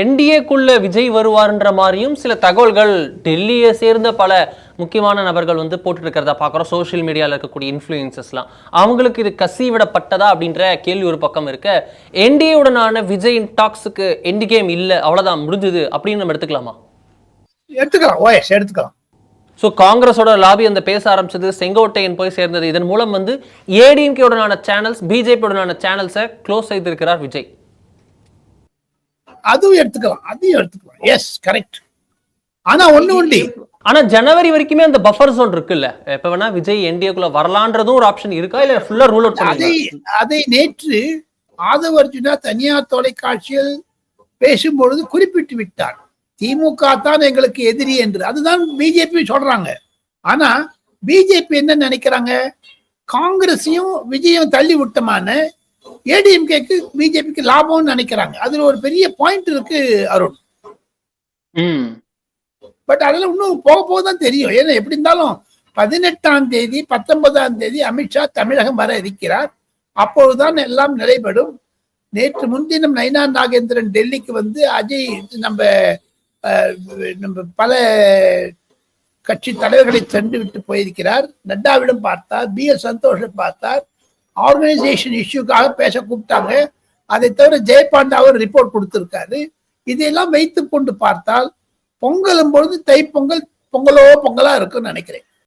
என்டிஏக்குள்ள விஜய் வருவார்ன்ற மாதிரியும் சில தகவல்கள் டெல்லியை சேர்ந்த பல முக்கியமான நபர்கள் வந்து போட்டு இருக்கிறதா பார்க்குறோம். சோஷியல் மீடியாவில் இருக்கக்கூடிய இன்ஃப்ளூயன்சஸ்லாம் அவங்களுக்கு இது கசி விடப்பட்டதா அப்படின்ற கேள்வி ஒரு பக்கம் இருக்க, என்டிஏவுடனான விஜய் டாக்ஸுக்கு எண்ட் கேம் இல்லை, அவ்வளோதான் முடிஞ்சுது அப்படின்னு நம்ம எடுத்துக்கலாமா? எடுத்துக்கலாம். ஸோ காங்கிரஸோட லாபி அந்த பேச ஆரம்பிச்சது, செங்கோட்டையன் போய் சேர்ந்தது, இதன் மூலம் வந்து ஏடிஎம்கேவுடனான சேனல்ஸ், பிஜேபியுடனான சேனல்ஸை க்ளோஸ் செய்திருக்கிறார் விஜய். அதுவும் எடுத்துக்கலாம். Yes, correct. ஆனா ஒண்ணு உண்டு. ஆனா ஜனவரி வரைக்குமே அந்த பஃபர் ஜோன் இருக்குல்ல, எப்ப வேணா விஜய் என்டிஏக்குள்ள வரலான்றதும் ஒரு ஆப்ஷன் இருக்கா, இல்ல ஃபுல்லா ரூல் அவுட் பண்ணி? அதை நேற்று ஆதவ் அர்ஜுனா தனியார் தொலைக்காட்சியில் பேசும்பொழுது குறிப்பிட்டு விட்டார். திமுக தான் எங்களுக்கு எதிரி என்று. அதுதான் பிஜேபி சொல்றாங்க. ஆனா பிஜேபி என்ன நினைக்கிறாங்க, காங்கிரஸையும் விஜயும் தள்ளி விட்டமான ஏடிஎம்கேக்கு பிஜேபிக்கு லாபம்னு நினைக்கிறாங்க. அதுல ஒரு பெரிய பாயிண்ட் இருக்கு அருண். பட் அதெல்லாம் இன்னும் போக போகதான் தெரியும். ஏன்னா எப்படி இருந்தாலும் 18ஆம் தேதி 19ஆம் தேதி அமித்ஷா தமிழகம் வர இருக்கிறார். அப்பொழுதுதான் எல்லாம் நிலைப்படும். நேற்று முன்தினம் நைனா நாகேந்திரன் டெல்லிக்கு வந்து அஜய் நம்ம பல கட்சி தலைவர்களை சென்று விட்டு போயிருக்கிறார். நட்டாவிடம் பார்த்தார், BL சந்தோஷை பார்த்தார். ஆர்கனைசேஷன் இஷ்யூக்காக பேச கூப்பிட்டாங்க. அதை தவிர ஜெயபாண்டா அவர் ரிப்போர்ட் கொடுத்திருக்காரு. இதையெல்லாம் வைத்துக் கொண்டு பார்த்தால் பொங்கலும் பொழுது தைப்பொங்கல் பொங்கலா இருக்குன்னு நினைக்கிறேன்.